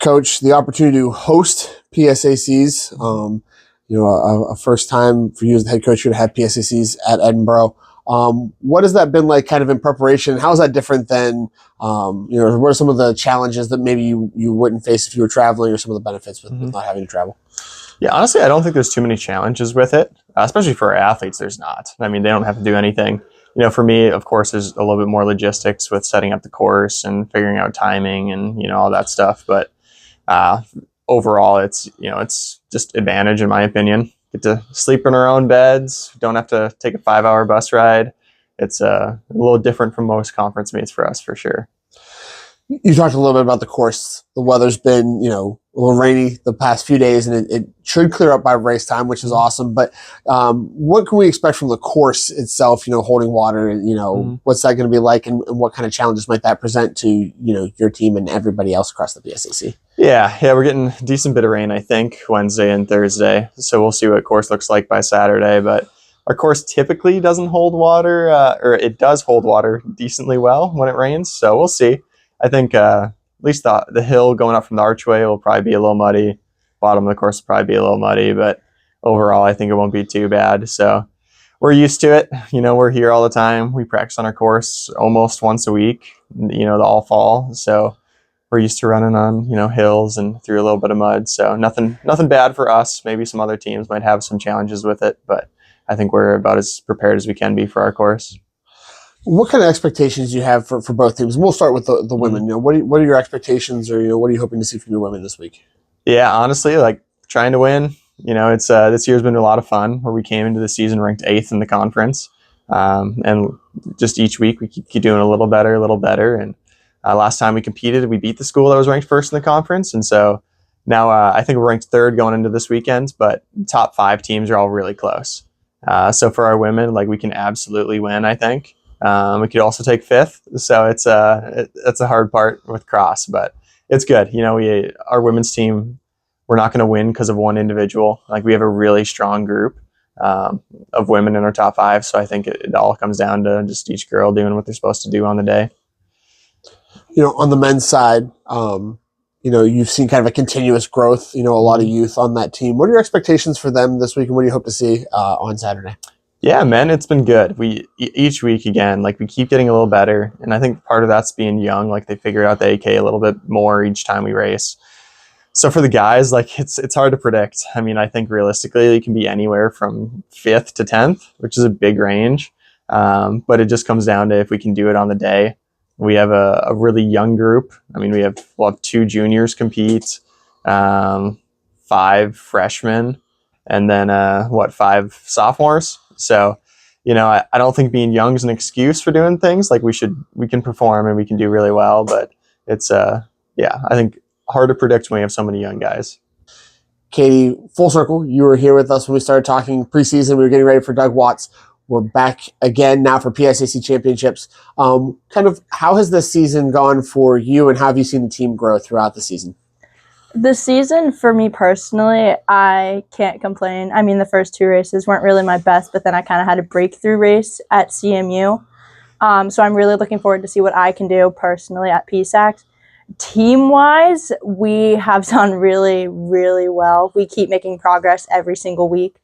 Coach, the opportunity to host PSACs. A first time for you as the head coach here to have PSACs at Edinboro. What has that been like kind of in preparation? How is that different than, what are some of the challenges that maybe you wouldn't face if you were traveling, or some of the benefits with not having to travel? Yeah, honestly, I don't think there's too many challenges with it, especially for our athletes. There's not. I mean, they don't have to do anything. For me, of course, there's a little bit more logistics with setting up the course and figuring out timing and, all that stuff. But overall, it's just advantage, in my opinion. Get to sleep in our own beds. Don't have to take a 5-hour bus ride. It's a little different from most conference meets for us, for sure. You talked a little bit about the course. The weather's been, a little rainy the past few days, and it should clear up by race time, which is awesome. But what can we expect from the course itself, holding water, and, what's that going to be like, and what kind of challenges might that present to, your team and everybody else across the PSAC? Yeah, we're getting a decent bit of rain, I think, Wednesday and Thursday. So we'll see what course looks like by Saturday. But our course typically doesn't hold water, or it does hold water decently well when it rains. So we'll see. I think at least the hill going up from the archway will probably be a little muddy. Bottom of the course will probably be a little muddy, but overall I think it won't be too bad. So we're used to it. We're here all the time. We practice on our course almost once a week, the all fall. So we're used to running on, hills and through a little bit of mud. So nothing bad for us. Maybe some other teams might have some challenges with it, but I think we're about as prepared as we can be for our course. What kind of expectations do you have for both teams? We'll start with the women. What are your expectations, or what are you hoping to see from your women this week? Yeah, honestly, trying to win. It's this year's been a lot of fun, where we came into the season ranked 8th in the conference, and just each week we keep doing a little better. And last time we competed, we beat the school that was ranked 1st in the conference, and so now I think we're ranked 3rd going into this weekend. But top 5 teams are all really close. So for our women, we can absolutely win, I think. We could also take 5th, so it's a hard part with cross, but it's good. Our women's team, we're not going to win because of one individual. We have a really strong group of women in our top 5, so I think it all comes down to just each girl doing what they're supposed to do on the day. On the men's side, you've seen kind of a continuous growth. A lot of youth on that team. What are your expectations for them this week, and what do you hope to see on Saturday? Yeah, man, it's been good. Each week, again, we keep getting a little better. And I think part of that's being young. They figure out the AK a little bit more each time we race. So for the guys, it's hard to predict. I mean, I think realistically, it can be anywhere from 5th to 10th, which is a big range. But it just comes down to if we can do it on the day. We have a really young group. I mean, we'll have 2 juniors compete, 5 freshmen, and then 5 sophomores. So, I don't think being young is an excuse for doing things. We can perform and we can do really well, but it's I think hard to predict when we have so many young guys. Katie, full circle, you were here with us when we started talking preseason. We were getting ready for Doug Watts. We're back again now for PSAC championships. Kind of how has this season gone for you, and how have you seen the team grow throughout the season? The season, for me personally, I can't complain. I mean, the first 2 races weren't really my best, but then I kind of had a breakthrough race at CMU. So I'm really looking forward to see what I can do personally at PSAC. Team-wise, we have done really, really well. We keep making progress every single week.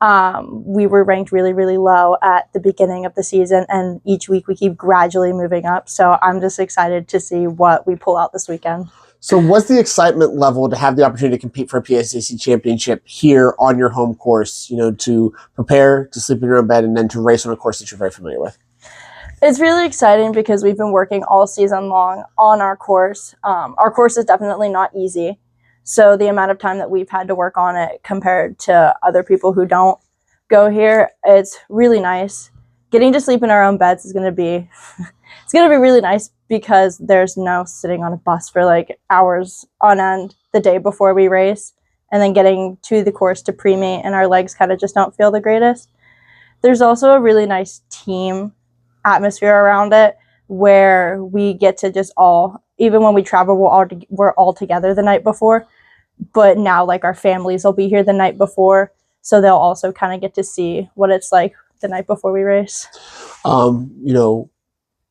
We were ranked really, really low at the beginning of the season, and each week we keep gradually moving up. So I'm just excited to see what we pull out this weekend. So what's the excitement level to have the opportunity to compete for a PSAC championship here on your home course, to prepare, to sleep in your own bed, and then to race on a course that you're very familiar with? It's really exciting because we've been working all season long on our course. Our course is definitely not easy. So the amount of time that we've had to work on it compared to other people who don't go here, it's really nice. Getting to sleep in our own beds is going to be it's going to be really nice because there's no sitting on a bus for hours on end the day before we race, and then getting to the course to pre-meet, and our legs kind of just don't feel the greatest. There's also a really nice team atmosphere around it where we get to just even when we travel, we're all together the night before, but now our families will be here the night before, so they'll also kind of get to see what it's like the night before we race.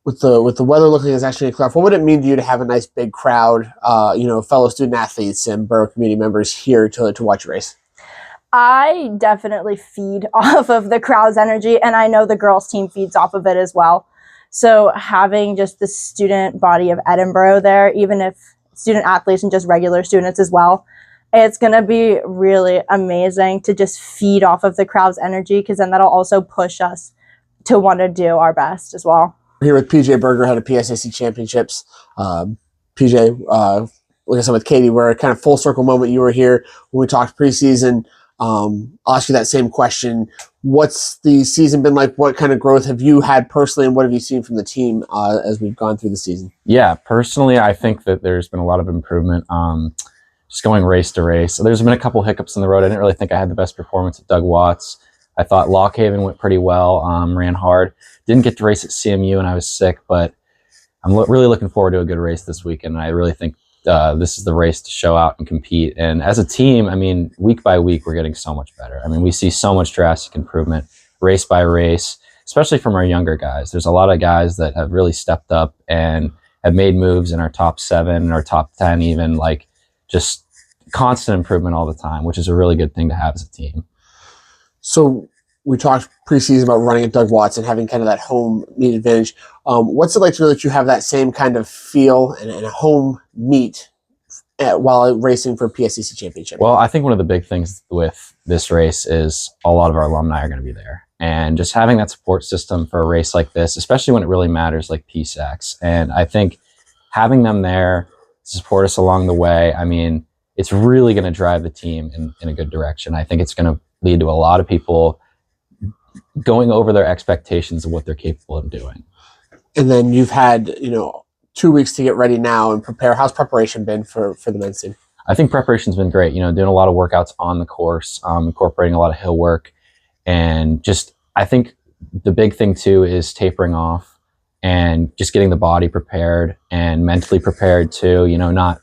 with the weather looking as actually clear, what would it mean to you to have a nice big crowd, fellow student athletes and Borough community members here to watch you race? I definitely feed off of the crowd's energy, and I know the girls' team feeds off of it as well. So having just the student body of Edinboro there, even if student athletes and just regular students as well, it's going to be really amazing to just feed off of the crowd's energy, because then that'll also push us to want to do our best as well. We're here with PJ Berger, head of PSAC Championships. PJ, like I said with Katie, we're a kind of full circle moment. You were here when we talked preseason. I'll ask you that same question. What's the season been like? What kind of growth have you had personally, and what have you seen from the team as we've gone through the season? Yeah, personally, I think that there's been a lot of improvement. Just going race to race. So there's been a couple hiccups in the road. I didn't really think I had the best performance at Doug Watts. I thought Lockhaven went pretty well, ran hard. Didn't get to race at CMU, and I was sick, but I'm really looking forward to a good race this weekend. And I really think this is the race to show out and compete. And as a team, I mean, week by week, we're getting so much better. I mean, we see so much drastic improvement, race by race, especially from our younger guys. There's a lot of guys that have really stepped up and have made moves in our top 7 or top 10 even, like just constant improvement all the time, which is a really good thing to have as a team. So we talked preseason about running at Doug Watts and having kind of that home meet advantage. What's it like to know that you have that same kind of feel and a home meet while racing for PSAC Championship? Well, I think one of the big things with this race is a lot of our alumni are going to be there. And just having that support system for a race like this, especially when it really matters, like PSACs. And I think having them there to support us along the way, I mean, it's really going to drive the team in a good direction. I think it's going to lead to a lot of people going over their expectations of what they're capable of doing. And then you've had, 2 weeks to get ready now and prepare. How's preparation been for the men's team? I think preparation's been great. Doing a lot of workouts on the course, incorporating a lot of hill work, and just, I think the big thing too is tapering off and just getting the body prepared and mentally prepared too, not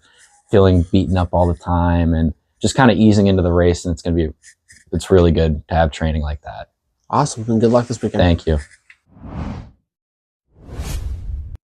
feeling beaten up all the time and just kind of easing into the race. And it's really good to have training like that. Awesome. And good luck this weekend. Thank you.